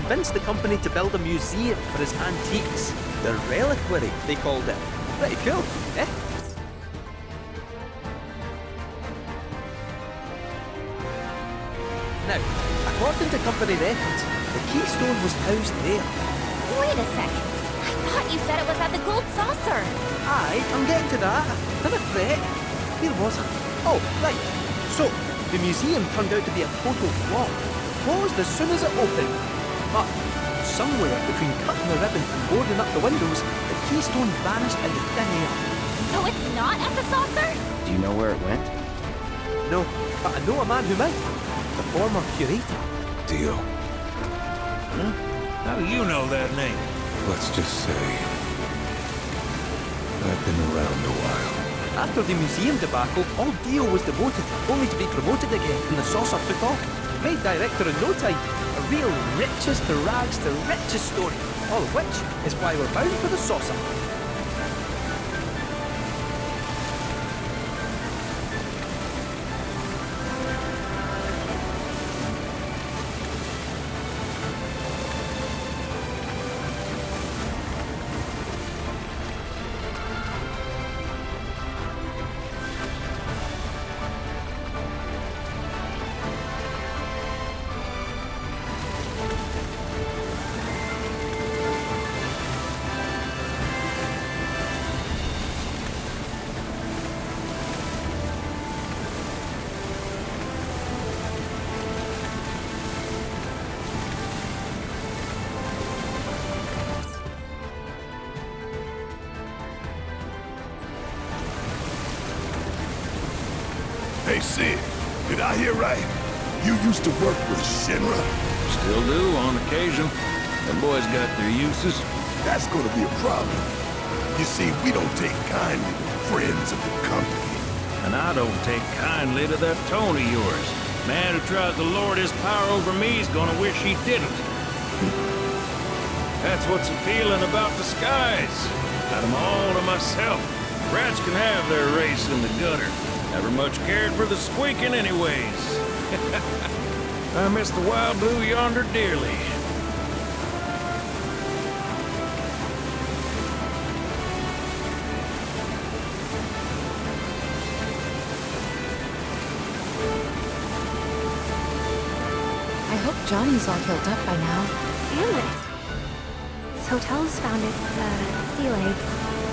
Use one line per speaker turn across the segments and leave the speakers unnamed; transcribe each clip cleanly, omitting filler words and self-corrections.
convinced the company to build a museum for his antiques. The reliquary, they called it. Pretty cool, eh? Now, according to company records, the keystone was housed there.
Wait a sec. I thought you said it was at the gold saucer.
Aye, I'm getting to that. Don't fret. Where was I? Oh, right. So, the museum turned out to be a total flop. Closed as soon as it opened. But, somewhere between cutting the ribbon and boarding up the windows, the keystone vanished into thin air.
So it's not at the saucer?
Do you know where it went?
No, but I know a man who might. The former curator.
Dio.
Huh? How do you know that name?
Let's just say I've been around a while.
After the museum debacle, all Dio was demoted, only to be promoted again, and the saucer took off. Made director in no time. A real riches to rags to riches story. All of which is why we're bound for the saucer.
Hey, Sid, did I hear right? You used to work with Shinra?
Still do, on occasion. Them boys got their uses.
That's gonna be a problem. You see, we don't take kindly to friends of the company.
And I don't take kindly to that tone of yours. Man who tries to lord his power over me is gonna wish he didn't. That's what's appealing about disguise. Got them all to myself. Rats can have their race in the gutter. Never much cared for the squeaking anyways. I miss the wild blue yonder dearly.
I hope Johnny's all healed up by now.
Damn it. This hotel's found its, sea legs.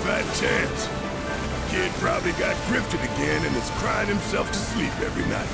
Fat chance. Kid probably got grifted again and is crying himself to sleep every night.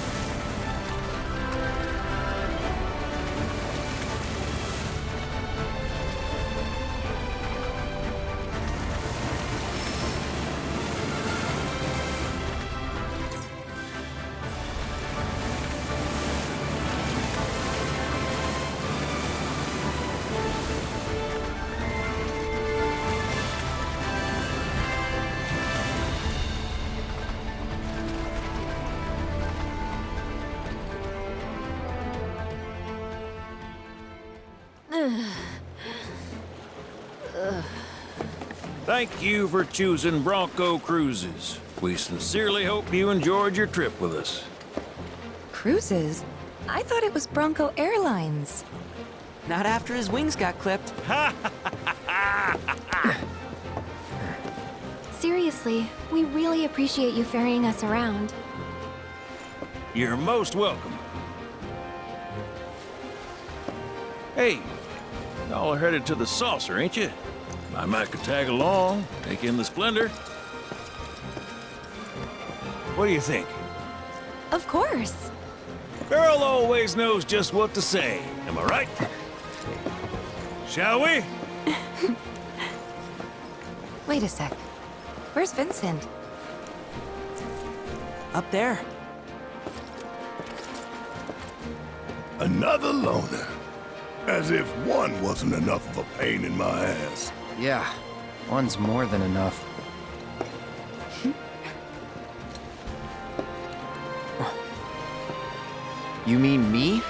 Thank you for choosing Bronco Cruises. We sincerely hope you enjoyed your trip with us.
Cruises? I thought it was Bronco Airlines.
Not after his wings got clipped.
Seriously, we really appreciate you ferrying us around.
You're most welcome. Hey, y'all are headed to the saucer, ain't you? I might could tag along, take in the splendor. What do you think?
Of course.
Girl always knows just what to say. Am I right? Shall we?
Wait a sec. Where's Vincent?
Up there.
Another loner. As if one wasn't enough of a pain in my ass.
Yeah, one's more than enough. You mean me?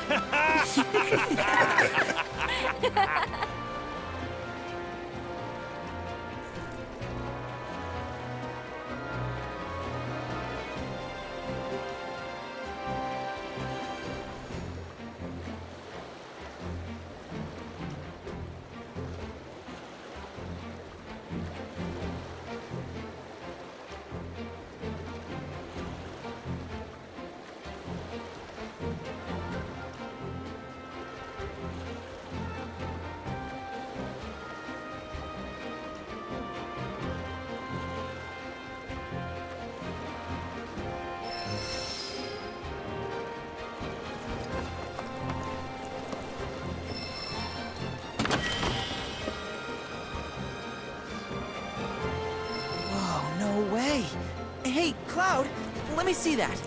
Cloud, let me see that.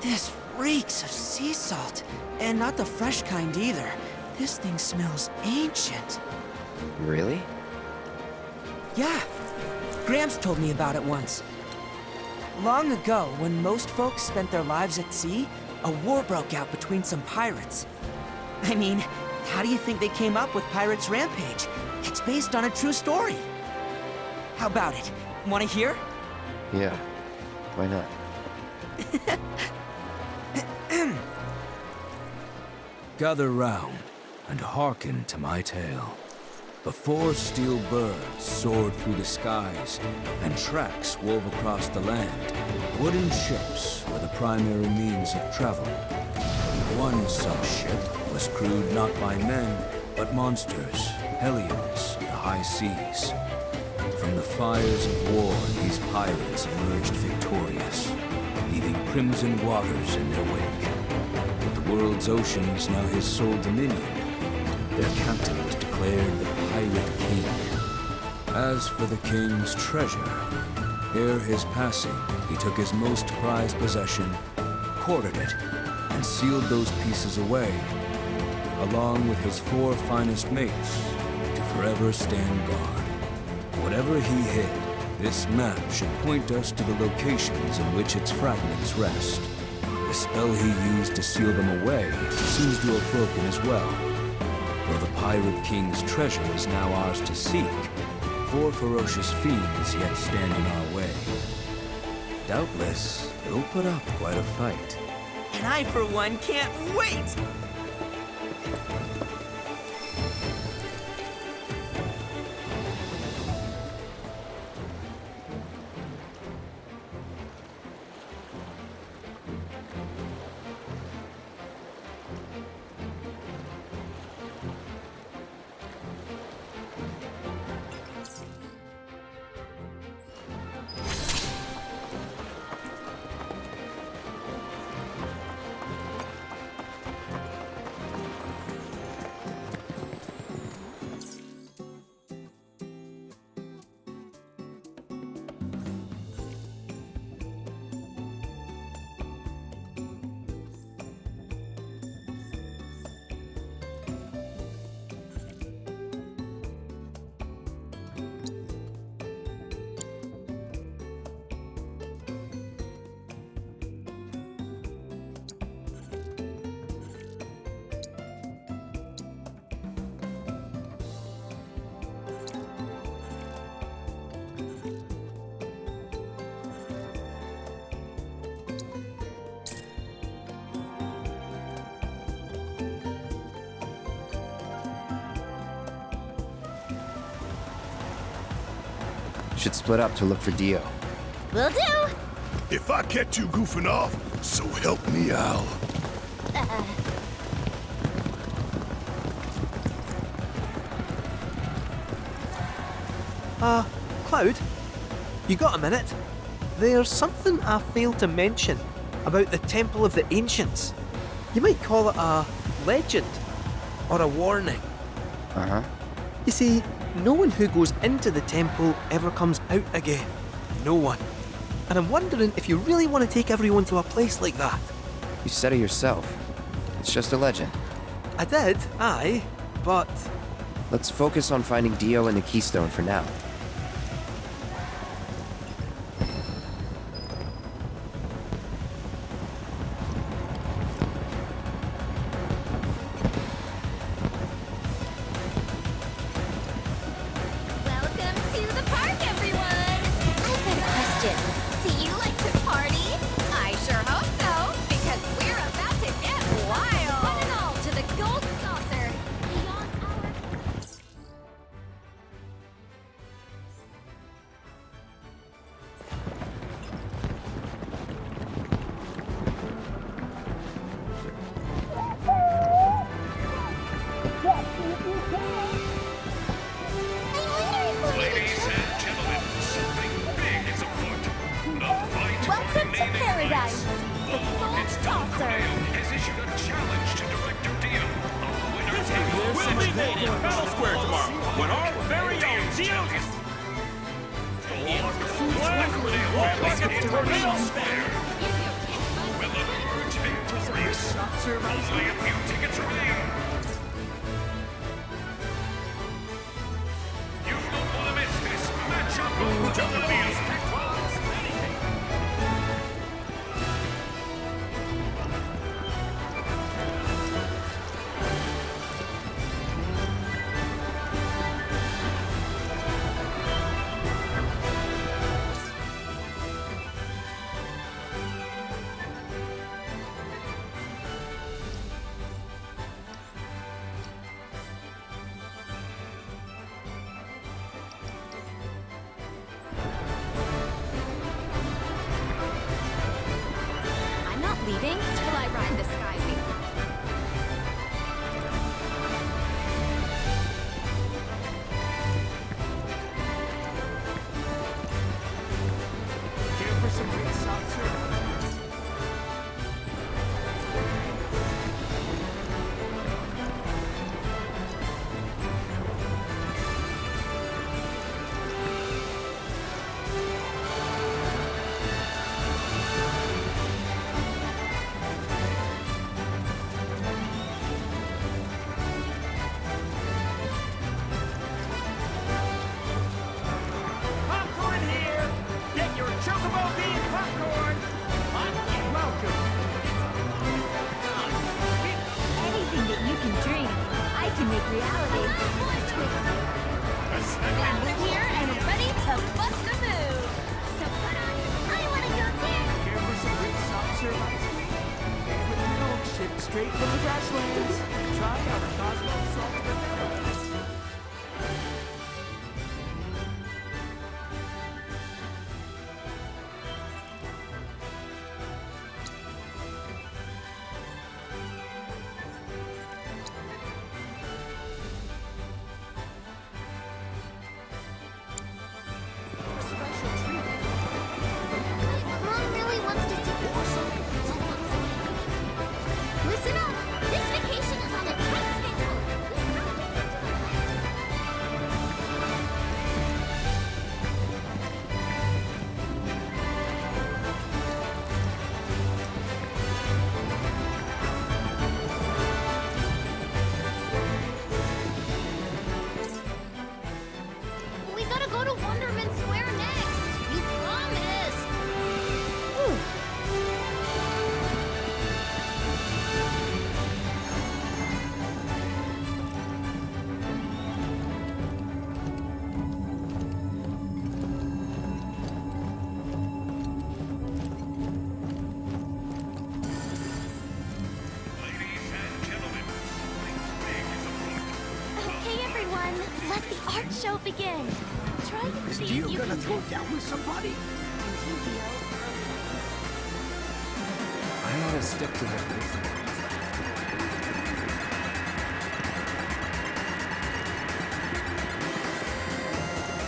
This reeks of sea salt, and not the fresh kind either. This thing smells ancient.
Really?
Yeah, Gramps told me about it once. Long ago, when most folks spent their lives at sea, a war broke out between some pirates. I mean, how do you think they came up with Pirates Rampage? It's based on a true story. How about it? Want to hear?
Yeah. Why not?
Gather round and hearken to my tale. Before steel birds soared through the skies and tracks wove across the land, wooden ships were the primary means of travel. One such ship was crewed not by men, but monsters, hellions, the high seas. From the fires of war, these pirates emerged victorious, leaving crimson waters in their wake. The world's oceans now his sole dominion. Their captain was declared the Pirate King. As for the king's treasure, ere his passing, he took his most prized possession, quartered it, and sealed those pieces away, along with his 4 finest mates, to forever stand guard. Whatever he hid, this map should point us to the locations in which its fragments rest. The spell he used to seal them away seems to have broken as well. Though the Pirate King's treasure is now ours to seek, 4 ferocious fiends yet stand in our way. Doubtless, they'll put up quite a fight.
And I, for one, can't wait!
Should split up to look for Dio.
Will do.
If I catch you goofing off, so help me Al.
Cloud, you got a minute? There's something I failed to mention about the Temple of the Ancients. You might call it a legend or a warning.
Uh-huh.
You see, no one who goes into the temple ever comes out again. No one. And I'm wondering if you really want to take everyone to a place like that.
You said it yourself. It's just a legend.
I did, aye, but...
Let's focus on finding Dio and the Keystone for now.
Welcome to the park, everyone! I've got a question. Do you like to party? I sure hope so, because we're about to get wild! One and all to the gold saucer! Beyond our...
Ladies and gentlemen, something big is afoot. The fight
Welcome
for
to
the main
paradise.
prize.
The gold
It's
saucer.
Has issued a challenge to Director Dio. A winner takes will be made in Battle Square tomorrow when our very own Dio Will emerge victorious. Only a few tickets remain. You don't want to miss this matchup of Juggalos.
I'm not leaving till I ride the sky wheel.
Care for some great soft serve?
Popcorn here! Get your Chocobo bean popcorn! You're welcome!
Anything that you can dream, I can make reality. Glad we're here and ready to bust a move. So put on your... I want to go there.
Care for some great soft serve ice cream? With milk shipped straight from the grasslands. Try our Cosmos salt with
Mom really wants to see Listen up! This vacation is on a tight schedule. We gotta go to Wonderman Square next. You promised.
Ladies and gentlemen, something big is afoot.
Okay, everyone, let the art show begin. Try to see if you can
down with somebody?
I ought to stick to that reason.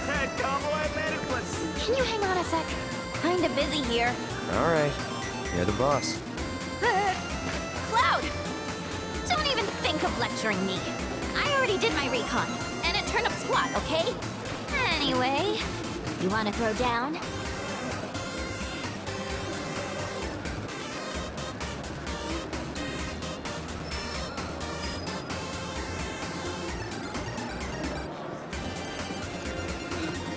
Hey, cowboy, man, it was...
Can you hang on a sec? Kinda busy here.
Alright, you're the boss.
Cloud! Don't even think of lecturing me. I already did my recon, and it turned up squat, okay? Anyway, you wanna throw down?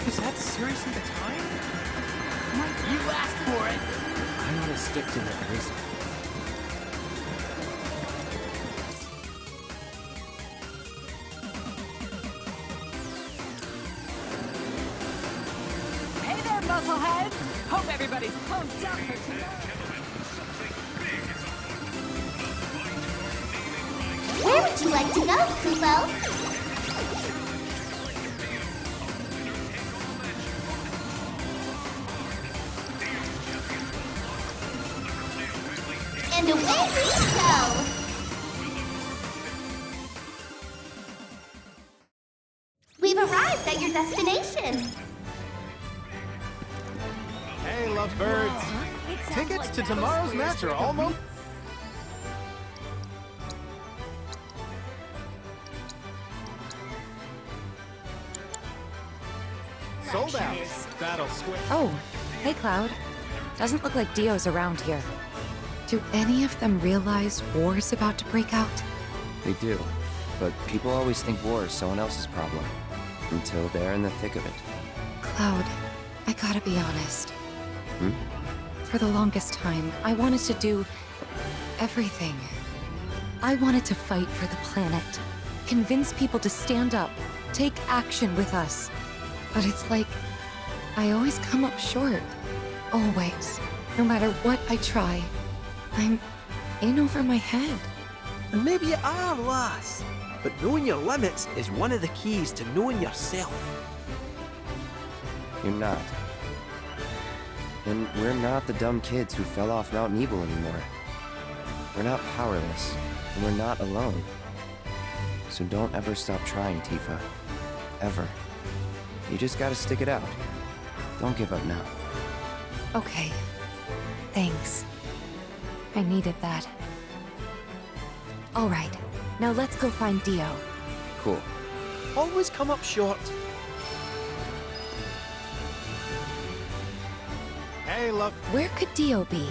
Is that seriously the time? You asked for it!
I ought to stick to that reason.
Hey there, muscleheads! Hope everybody's pumped up for tonight.
Where would you like to go, Kupo? And away we go! We've arrived at your destination.
Hey, lovebirds. Tickets to tomorrow's match are almost... Sold out. Battle square.
Oh, hey Cloud. Doesn't look like Dio's around here. Do any of them realize war's about to break out?
They do. But people always think war is someone else's problem. Until they're in the thick of it.
Cloud, I gotta be honest.
Hmm?
For the longest time, I wanted to do everything. I wanted to fight for the planet. Convince people to stand up, take action with us. But it's like, I always come up short. Always. No matter what I try. I'm in over my head.
And maybe you are, lass. But knowing your limits is one of the keys to knowing yourself.
You're not. And we're not the dumb kids who fell off Mount Nebel anymore. We're not powerless, and we're not alone. So don't ever stop trying, Tifa. Ever. You just gotta stick it out. Don't give up now.
Okay. Thanks. I needed that. All right. Now let's go find Dio.
Cool.
Always come up short. Hey, love.
Where could Dio be?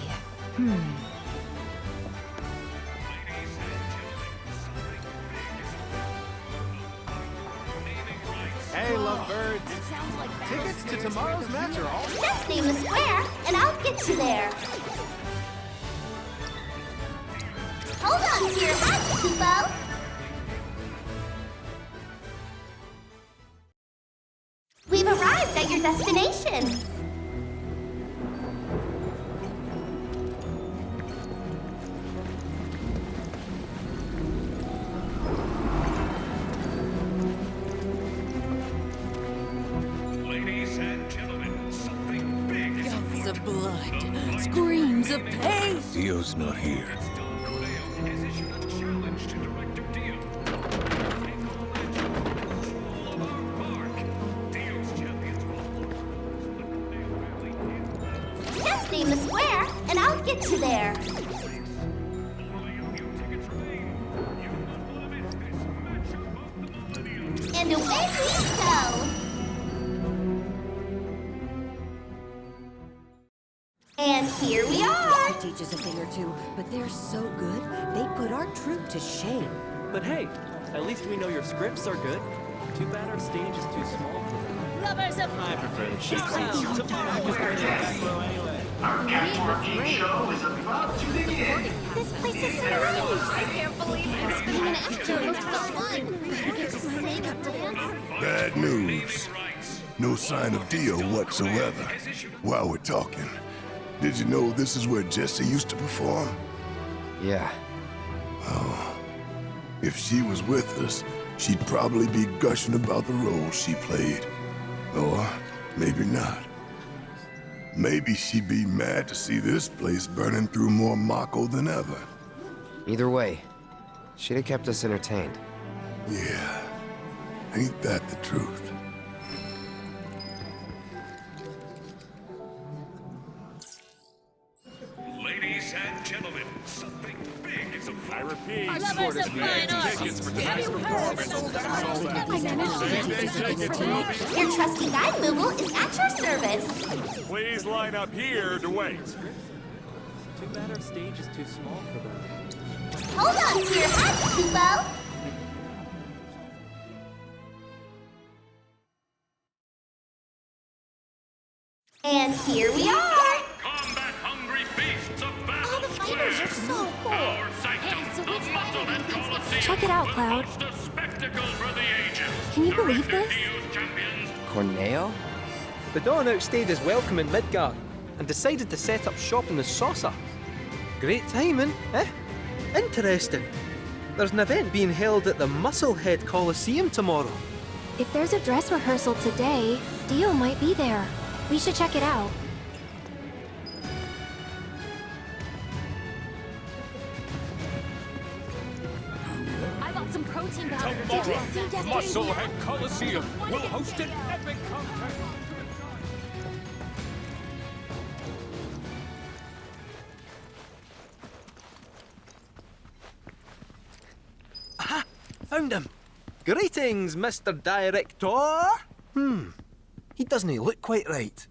Hey, lovebirds. Tickets to tomorrow's match are all.
Just name the square, and I'll get you there. Hold on to your hat, Kubo. We've arrived at your destination.
Ladies and gentlemen, something big is afoot.
Guts of blood, screams of pain.
Dio's not here.
Has issued a challenge to Director Dio. Take all control of our park. Dio's champions will
Just name the square, and I'll get you there.
only a few tickets remain. You won't want to miss this matchup of the millennium.
And away we go. And here we are.
Teaches a thing or two, but they're so good, they put our troop to shame.
But hey, at least we know your scripts are good. Too bad our stage is too small for them.
Lovers of
I prefer the show.
Our catwalking show is about to begin.
This place is so nice. I can't believe this. Being an actor looks so fun.
Bad news. No sign of Dio whatsoever. While we're talking, did you know this is where Jessie used to perform?
Yeah.
Oh. If she was with us, she'd probably be gushing about the role she played. Or maybe not. Maybe she'd be mad to see this place burning through more Mako than ever.
Either way, she'd have kept us entertained.
Yeah. Ain't that the truth?
Ladies and gentlemen, something big is afoot. I repeat,
Lovers of fine arts. Have you heard?
Your trusty guide, Moogle, is at your service.
please line up here to wait.
Too bad our stage is too small for them.
Hold on to your hat, Kubo. And here we are.
Combat-hungry beasts of battle.
All the fighters are so cool.
Our sanctum, the muscle and coliseum.
Check it out,
will
Cloud.
host a spectacle for the ages.
Can you believe this?
Dio's champions.
Corneo?
The Dawn outstayed his welcome in Midgard and decided to set up shop in the Saucer. Great timing, eh? Interesting. There's an event being held at the Musclehead Coliseum tomorrow.
If there's a dress rehearsal today, Dio might be there. We should check it out.
I bought some protein powder. Did you see yesterday's
Musclehead Coliseum will host an epic contest.
Found him! Greetings, Mr. Director! He doesn't look quite right.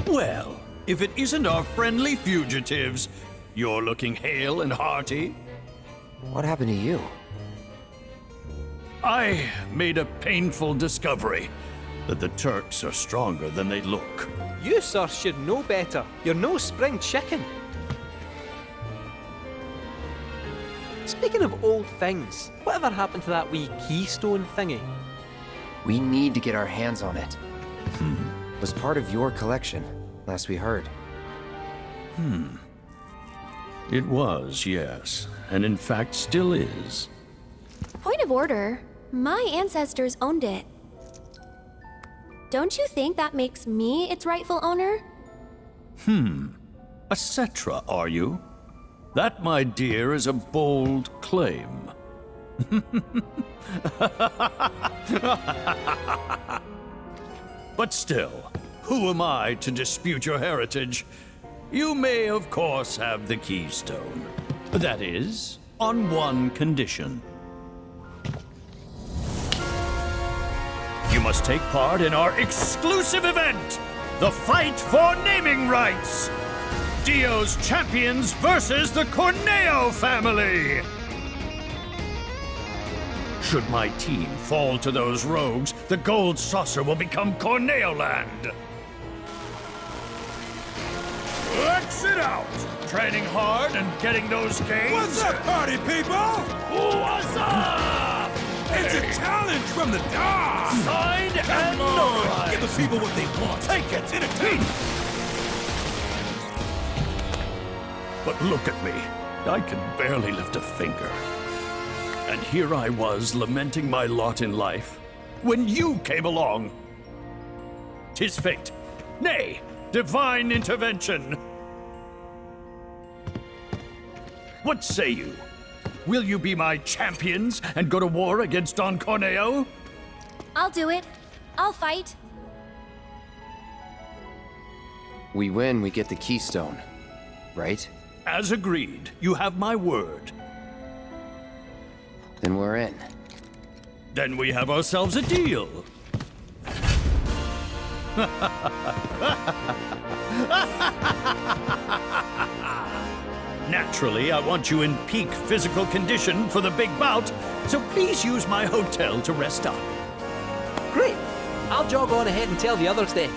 Well, if it isn't our friendly fugitives, you're looking hale and hearty.
What happened to you?
I made a painful discovery that the Turks are stronger than they look.
You, sir, should know better. You're no spring chicken. Speaking of old things, whatever happened to that wee keystone thingy?
We need to get our hands on it. It was part of your collection, last we heard.
It was, yes, and in fact still is.
Point of order. My ancestors owned it. Don't you think that makes me its rightful owner?
A Cetra, are you? That, my dear, is a bold claim. But still, who am I to dispute your heritage? You may, of course, have the keystone. That is, on one condition. You must take part in our exclusive event, the Fight for Naming Rights! Dio's champions versus the Corneo family! Should my team fall to those rogues, the gold saucer will become Corneo land! Exit out! Training hard and getting those gains?
What's up, party people?
What's up?
It's a challenge from the dark!
Signed and
Come on!
notarized.
Give the people what they want!
Take it!
Entertain!
But look at me. I can barely lift a finger. And here I was lamenting my lot in life when you came along. 'Tis fate. Nay, divine intervention. What say you? Will you be my champions and go to war against Don Corneo?
I'll do it. I'll fight.
We win, we get the keystone, right?
As agreed, you have my word.
Then we're in.
Then we have ourselves a deal. Naturally, I want you in peak physical condition for the big bout, so please use my hotel to rest up.
Great. I'll jog on ahead and tell the others then.